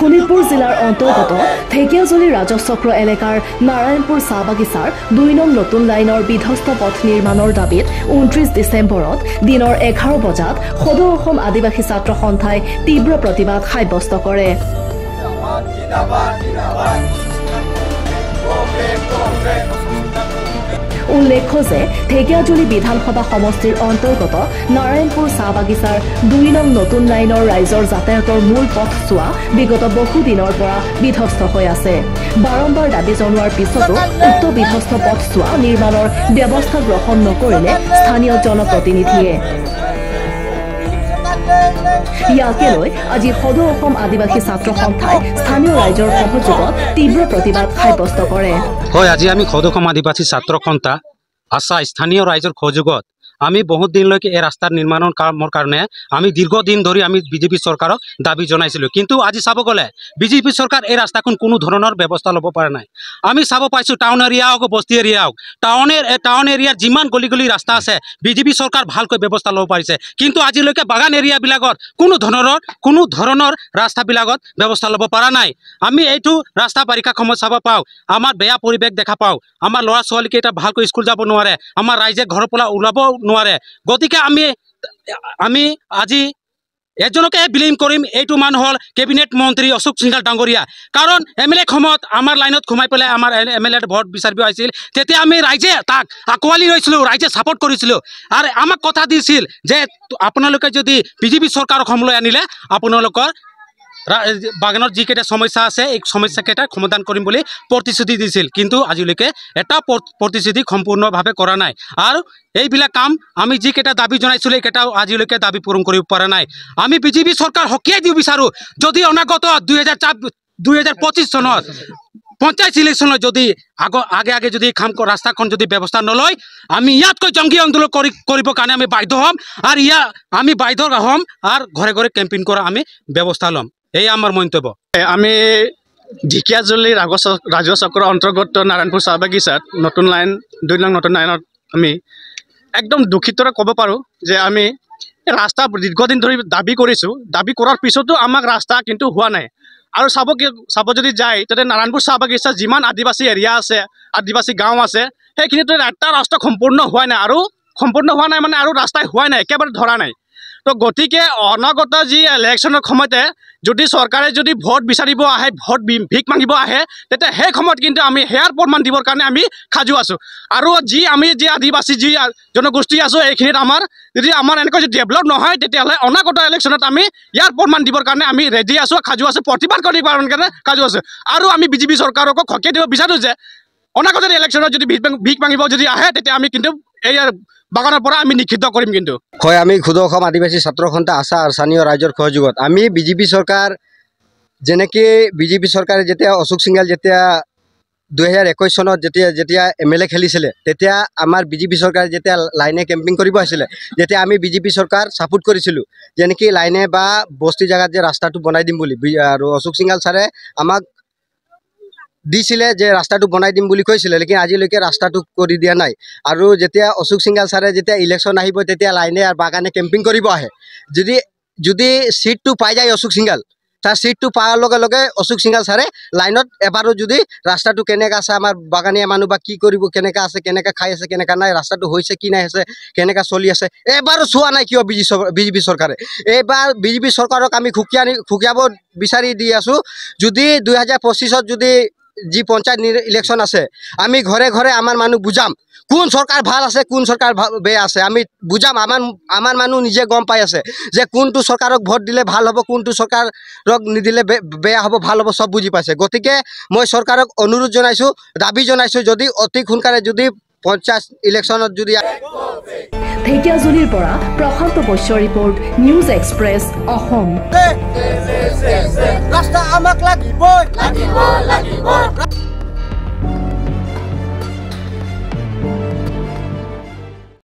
শোণিতপুৰ জিলাৰ অন্তৰ্গত ঢেকিয়াজুলি ৰাজচক্ৰ এলেকাৰ নাৰায়ণপুৰ চাহ বাগিচাৰ 2 নং নতুন লাইনৰ বিধ্বস্ত পথ নিৰ্মাণৰ দাবীত 29 ডিচেম্বৰত দিনৰ 11 বজাত সদৌ অসম আদিবাসী ছাত্ৰ সন্থাই তীব্ৰ প্ৰতিবাদ সাব্যস্ত কৰে। উল্লেখ্য যে ঢেকিয়াজুলি বিধানসভা সমষ্টিৰ অন্তৰ্গত নাৰায়ণপুৰ চাহ বাগিচাৰ 2 নং নতুন লাইনৰ ৰাইজৰ যাতায়াতৰ মূল পথছোৱা বিগত বহু দিনৰ পৰা বিধ্বস্ত হৈ আছে। বাৰম্বাৰ দাবী জনোৱাৰ পিছতো উক্ত বিধ্বস্ত পথছোৱা নিৰ্মাণৰ ব্যৱস্থা গ্ৰহণ নকৰিলে স্থানীয় জনপ্ৰতিনিধিয়ে। ইয়াকে লৈ আজি সদৌ অসম আদিবাসী ছাত্ৰ সন্থাই স্থানীয় ৰাইজৰ সহযোগত তীব্ৰ প্ৰতিবাদ সাব্যস্ত কৰে। হয়, আজি আমি সদৌ অসম আদিবাসী ছাত্ৰ সন্থা আশা স্থানীয় ৰাইজৰ সহযোগত আমি বহুত দিনলৈকে এই ৰাস্তাৰ নিৰ্মাণৰ কামৰ কাৰণে আমি দীৰ্ঘদিন ধৰি আমি বিজেপি চৰকাৰক দাবী জনাইছিলোঁ। কিন্তু আজি চাব গ'লে বিজেপি চৰকাৰ এই ৰাস্তাখন কোনো ধৰণৰ ব্যৱস্থা ল'ব পৰা নাই। আমি চাব পাইছোঁ টাউন এৰিয়া হওক বস্তি এৰিয়া হওক, টাউন এৰিয়াৰ যিমান গলি গলি ৰাস্তা আছে বিজেপি চৰকাৰ ভালকৈ ব্যৱস্থা ল'ব পাৰিছে। কিন্তু আজিলৈকে বাগান এৰিয়াবিলাকত কোনো ধৰণৰ ৰাস্তাবিলাকত ব্যৱস্থা ল'ব পৰা নাই। আমি এইটো ৰাস্তা বাৰিষা সময়ত চাব পাওঁ, আমাৰ বেয়া পৰিৱেশ দেখা পাওঁ, আমাৰ ল'ৰা ছোৱালীকেইটা ভালকৈ স্কুল যাব নোৱাৰে, আমাৰ ৰাইজে ঘৰৰ পৰা ওলাব নোৱাৰে। গতিকে আমি আজি এজনকে বিলেম কৰিম, এইটো মানুহ হ'ল কেবিনেট মন্ত্ৰী অশোক সিংঘাল ডাঙৰীয়া। কাৰণ MLA সময়ত আমাৰ লাইনত সোমাই পেলাই আমাৰ MLA ভোট বিচাৰিব আহিছিল, তেতিয়া আমি ৰাইজে তাক আঁকোৱালি লৈছিলোঁ, ৰাইজে ছাপোৰ্ট কৰিছিলোঁ আৰু আমাক কথা দিছিল যে আপোনালোকে যদি বিজেপি চৰকাৰক সমলৈ আনিলে আপোনালোকৰ বাগানৰ যিকেইটা সমস্যা আছে এই সমস্যাকেইটা সমাধান কৰিম বুলি প্ৰতিশ্ৰুতি দিছিল। কিন্তু আজিলৈকে এটা প্ৰতিশ্ৰুতি সম্পূৰ্ণভাৱে কৰা নাই আৰু এইবিলাক কাম আমি যিকেইটা দাবী জনাইছিলোঁ এইকেইটাও আজিলৈকে দাবী পূৰণ কৰিব পৰা নাই। আমি বিজেপি চৰকাৰ সকীয়াই দিব বিচাৰোঁ, যদি অনাগত 2025 চনত পঞ্চায়ত ইলেকশ্যনত যদি আগে যদি ৰাস্তাখন যদি ব্যৱস্থা নলয় আমি ইয়াতকৈ জংগী আন্দোলন কৰিবৰ কাৰণে আমি বাধ্য হ'ম আৰু আমি বাধ্য হ'ম আৰু ঘৰে ঘৰে কেম্পেইন কৰা আমি ব্যৱস্থা ল'ম। এই আমাৰ মন্তব্য। আমি ঢেকিয়াজুলি ৰাজচক্ৰৰ অন্তৰ্গত নাৰায়ণপুৰ চাহ বাগিচাত নতুন লাইন 2 নং নতুন লাইনত আমি একদম দুখিতৰে ক'ব পাৰোঁ যে আমি ৰাস্তা দীৰ্ঘদিন ধৰি দাবী কৰিছোঁ। দাবী কৰাৰ পিছতো আমাক ৰাস্তা কিন্তু হোৱা নাই। আৰু চাব যদি যায় তাতে নাৰায়ণপুৰ চাহ বাগিচা যিমান আদিবাসী এৰিয়া আছে, আদিবাসী গাঁও আছে, সেইখিনিতো এটা ৰাস্তা সম্পূৰ্ণ হোৱা নাই মানে আৰু ৰাস্তাই হোৱাই নাই, একেবাৰে ধৰা নাই। তো গতিকে অনাগত যি ইলেকশ্যনৰ সময়তে যদি চৰকাৰে যদি ভোট বিচাৰিব আহে, ভোট ভিক মাগিব আহে, তেতিয়া সেই সময়ত কিন্তু আমি সেয়াৰ প্ৰমাণ দিবৰ কাৰণে আমি সাজু আছোঁ। আৰু আমি যি আদিবাসী যি জনগোষ্ঠী আছোঁ এইখিনিত যদি আমাৰ এনেকৈ যদি ডেভেলপ নহয় তেতিয়াহ'লে অনাগত ইলেকশ্যনত আমি ইয়াৰ প্ৰমাণ দিবৰ কাৰণে আমি ৰেডি আছোঁ, সাজু আছোঁ, প্ৰতিবাদ কৰিবৰ কাৰণে সাজু আছোঁ। আৰু আমি বিজেপি চৰকাৰকো সকীয়াই দিব বিচাৰোঁ যে অনাগত ইলেকশ্যনত যদি ভিক মাগিব যদি আহে তেতিয়া আমি কিন্তু এই বাগানৰ পৰা আমি নিষিদ্ধ কৰিম। কিন্তু হয়, আমি সদৌ অসম আদিবাসী ছাত্ৰ সন্থা আশা আৰু স্থানীয় ৰাইজৰ সহযোগত আমি বিজেপি চৰকাৰ যেনেকৈ বিজেপি চৰকাৰে যেতিয়া অশোক সিংঘাল যেতিয়া 2021 চনত যেতিয়া MLA খেলিছিলে তেতিয়া আমাৰ বিজেপি চৰকাৰে যেতিয়া লাইনে কেম্পিং কৰিব আহিছিলে যেতিয়া আমি বিজেপি চৰকাৰ ছাপোৰ্ট কৰিছিলোঁ যেনেকৈ লাইনে বা বস্তি জেগাত যে ৰাস্তাটো বনাই দিম বুলি, আৰু অশোক সিংঘাল ছাৰে আমাক দিছিলে যে ৰাস্তাটো বনাই দিম বুলি কৈছিলে, লেকিন আজিলৈকে ৰাস্তাটো কৰি দিয়া নাই। আৰু যেতিয়া অশোক সিংঘাল ছাৰে যেতিয়া ইলেকশ্যন আহিব তেতিয়া লাইনে আৰু বাগানে কেম্পিং কৰিব আহে, যদি চিটটো পাই যায় অশোক সিংঘাল, তাৰ চিটটো পোৱাৰ লগে লগে অশোক সিংঘাল ছাৰে লাইনত এবাৰো যদি ৰাস্তাটো কেনেকৈ আছে, আমাৰ বাগানীয়া মানুহ বা কি কৰিব, কেনেকৈ আছে, কেনেকৈ খাই আছে, কেনেকৈ নাই, ৰাস্তাটো হৈছে কি নাই আছে, কেনেকৈ চলি আছে, এবাৰো চোৱা নাই কিয় বিজেপি চৰকাৰে। এইবাৰ বিজেপি চৰকাৰক আমি খুকিয়াব বিচাৰি দি আছোঁ। যদি 2025 যদি যি পঞ্চায়ত ইলেকশ্যন আছে আমি ঘৰে ঘৰে আমাৰ মানুহ বুজাম কোন চৰকাৰ ভাল আছে, কোন চৰকাৰ বেয়া আছে, আমি বুজাম। আমাৰ মানুহ নিজে গম পাই আছে যে কোনটো চৰকাৰক ভোট দিলে ভাল হ'ব, কোনটো চৰকাৰক নিদিলে বেয়া হ'ব, ভাল হ'ব, চব বুজি পাইছে। গতিকে মই চৰকাৰক অনুৰোধ জনাইছোঁ, দাবী জনাইছোঁ, যদি অতি সোনকালে যদি পঞ্চায়ত ইলেকশ্যনত যদি। ঢেকিয়াজুলিৰ পৰা Prashanta Baishya report, news express Assam. ৰাস্তা আমাক লাগিব।